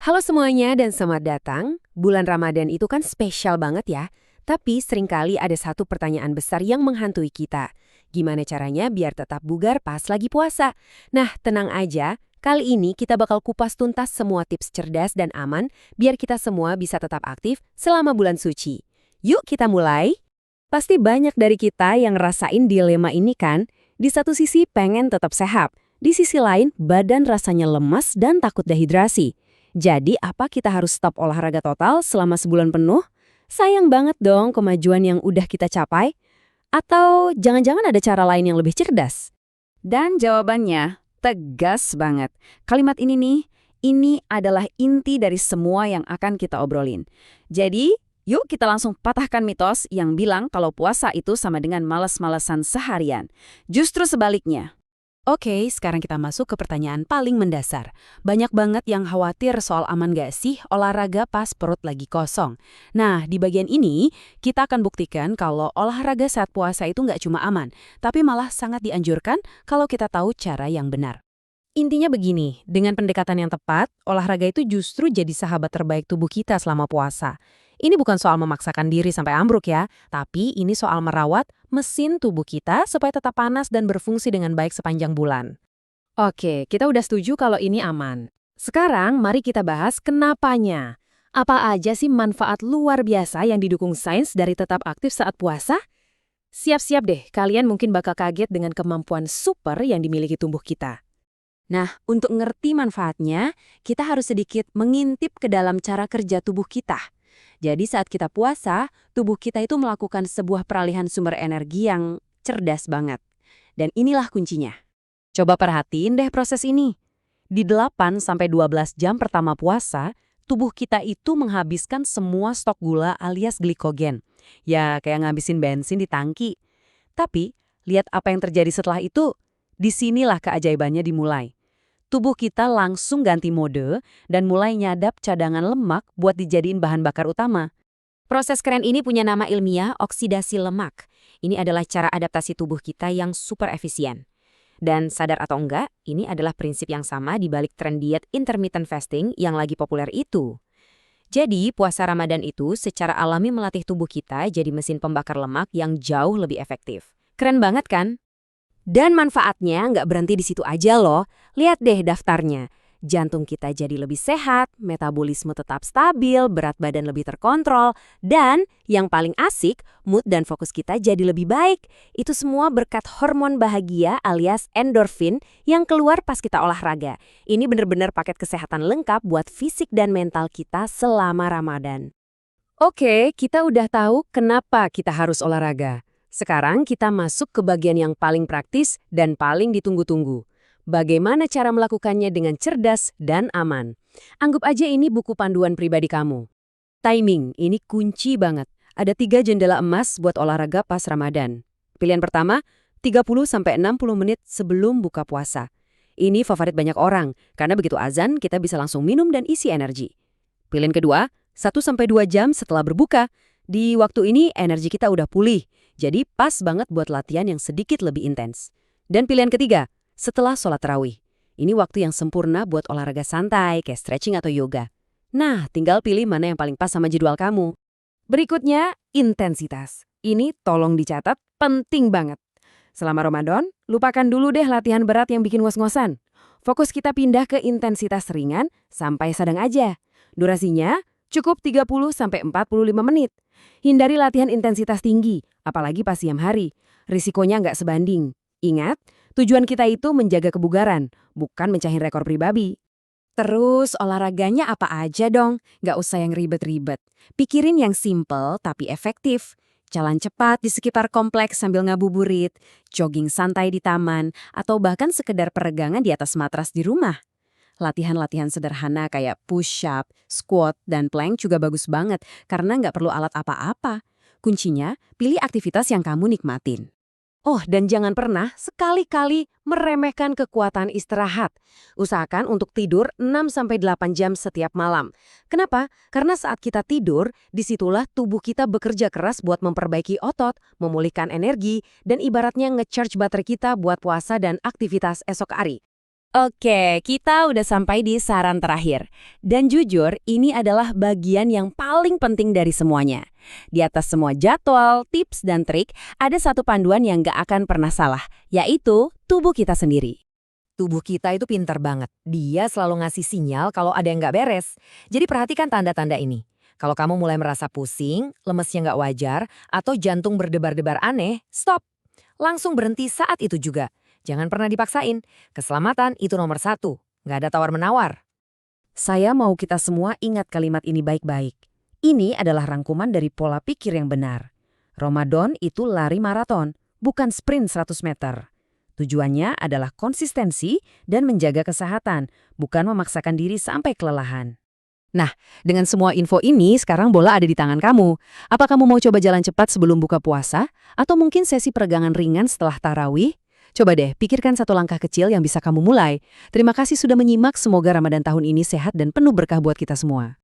Halo semuanya dan selamat datang. Bulan Ramadan itu kan spesial banget ya. Tapi seringkali ada satu pertanyaan besar yang menghantui kita. Gimana caranya biar tetap bugar pas lagi puasa? Nah, tenang aja. Kali ini kita bakal kupas tuntas semua tips cerdas dan aman biar kita semua bisa tetap aktif selama bulan suci. Yuk kita mulai. Pasti banyak dari kita yang ngerasain dilema ini kan? Di satu sisi pengen tetap sehat, di sisi lain badan rasanya lemas dan takut dehidrasi. Jadi apa kita harus stop olahraga total selama sebulan penuh? Sayang banget dong kemajuan yang udah kita capai. Atau jangan-jangan ada cara lain yang lebih cerdas? Dan jawabannya tegas banget. Kalimat ini nih, ini adalah inti dari semua yang akan kita obrolin. Jadi, yuk kita langsung patahkan mitos yang bilang kalau puasa itu sama dengan malas-malasan seharian. Justru sebaliknya. Oke, sekarang kita masuk ke pertanyaan paling mendasar. Banyak banget yang khawatir soal aman gak sih olahraga pas perut lagi kosong. Nah, di bagian ini, kita akan buktikan kalau olahraga saat puasa itu nggak cuma aman, tapi malah sangat dianjurkan kalau kita tahu cara yang benar. Intinya begini, dengan pendekatan yang tepat, olahraga itu justru jadi sahabat terbaik tubuh kita selama puasa. Ini bukan soal memaksakan diri sampai ambruk ya, tapi ini soal merawat mesin tubuh kita supaya tetap panas dan berfungsi dengan baik sepanjang bulan. Oke, kita udah setuju kalau ini aman. Sekarang mari kita bahas kenapanya. Apa aja sih manfaat luar biasa yang didukung sains dari tetap aktif saat puasa? Siap-siap deh, kalian mungkin bakal kaget dengan kemampuan super yang dimiliki tubuh kita. Nah, untuk ngerti manfaatnya, kita harus sedikit mengintip ke dalam cara kerja tubuh kita. Jadi saat kita puasa, tubuh kita itu melakukan sebuah peralihan sumber energi yang cerdas banget. Dan inilah kuncinya. Coba perhatiin deh proses ini. Di 8-12 jam pertama puasa, tubuh kita itu menghabiskan semua stok gula alias glikogen. Ya, kayak ngabisin bensin di tangki. Tapi, lihat apa yang terjadi setelah itu. Disinilah keajaibannya dimulai. Tubuh kita langsung ganti mode dan mulai nyadap cadangan lemak buat dijadiin bahan bakar utama. Proses keren ini punya nama ilmiah oksidasi lemak. Ini adalah cara adaptasi tubuh kita yang super efisien. Dan sadar atau enggak, ini adalah prinsip yang sama di balik tren diet intermittent fasting yang lagi populer itu. Jadi, puasa Ramadan itu secara alami melatih tubuh kita jadi mesin pembakar lemak yang jauh lebih efektif. Keren banget kan? Dan manfaatnya nggak berhenti di situ aja loh. Lihat deh daftarnya. Jantung kita jadi lebih sehat, metabolisme tetap stabil, berat badan lebih terkontrol, dan yang paling asik, mood dan fokus kita jadi lebih baik. Itu semua berkat hormon bahagia alias endorfin yang keluar pas kita olahraga. Ini bener-bener paket kesehatan lengkap buat fisik dan mental kita selama Ramadan. Oke, kita udah tahu kenapa kita harus olahraga. Sekarang kita masuk ke bagian yang paling praktis dan paling ditunggu-tunggu. Bagaimana cara melakukannya dengan cerdas dan aman? Anggap aja ini buku panduan pribadi kamu. Timing, ini kunci banget. Ada 3 jendela emas buat olahraga pas Ramadan. Pilihan pertama, 30-60 menit sebelum buka puasa. Ini favorit banyak orang, karena begitu azan kita bisa langsung minum dan isi energi. Pilihan kedua, 1-2 jam setelah berbuka. Di waktu ini energi kita udah pulih, jadi pas banget buat latihan yang sedikit lebih intens. Dan pilihan ketiga, setelah sholat tarawih. Ini waktu yang sempurna buat olahraga santai, kayak stretching atau yoga. Nah, tinggal pilih mana yang paling pas sama jadwal kamu. Berikutnya, intensitas. Ini tolong dicatat, penting banget. Selama Ramadan, lupakan dulu deh latihan berat yang bikin ngos-ngosan. Fokus kita pindah ke intensitas ringan sampai sedang aja. Durasinya cukup 30-45 menit. Hindari latihan intensitas tinggi, apalagi pas siang hari. Risikonya nggak sebanding. Ingat, tujuan kita itu menjaga kebugaran, bukan mencahin rekor pribadi. Terus olahraganya apa aja dong? Nggak usah yang ribet-ribet. Pikirin yang simple tapi efektif. Jalan cepat di sekitar kompleks sambil ngabuburit, jogging santai di taman, atau bahkan sekedar peregangan di atas matras di rumah. Latihan-latihan sederhana kayak push-up, squat, dan plank juga bagus banget karena nggak perlu alat apa-apa. Kuncinya, pilih aktivitas yang kamu nikmatin. Oh, dan jangan pernah sekali-kali meremehkan kekuatan istirahat. Usahakan untuk tidur 6-8 jam setiap malam. Kenapa? Karena saat kita tidur, disitulah tubuh kita bekerja keras buat memperbaiki otot, memulihkan energi, dan ibaratnya nge-charge baterai kita buat puasa dan aktivitas esok hari. Oke, kita udah sampai di saran terakhir. Dan jujur, ini adalah bagian yang paling penting dari semuanya. Di atas semua jadwal, tips, dan trik, ada satu panduan yang gak akan pernah salah, yaitu tubuh kita sendiri. Tubuh kita itu pintar banget. Dia selalu ngasih sinyal kalau ada yang nggak beres. Jadi perhatikan tanda-tanda ini. Kalau kamu mulai merasa pusing, lemesnya nggak wajar, atau jantung berdebar-debar aneh, stop. Langsung berhenti saat itu juga. Jangan pernah dipaksain. Keselamatan itu nomor satu. Nggak ada tawar-menawar. Saya mau kita semua ingat kalimat ini baik-baik. Ini adalah rangkuman dari pola pikir yang benar. Ramadan itu lari maraton, bukan sprint 100 meter. Tujuannya adalah konsistensi dan menjaga kesehatan, bukan memaksakan diri sampai kelelahan. Dengan semua info ini, sekarang bola ada di tangan kamu. Apa kamu mau coba jalan cepat sebelum buka puasa? Atau mungkin sesi peregangan ringan setelah tarawih? Coba deh, pikirkan satu langkah kecil yang bisa kamu mulai. Terima kasih sudah menyimak, semoga Ramadan tahun ini sehat dan penuh berkah buat kita semua.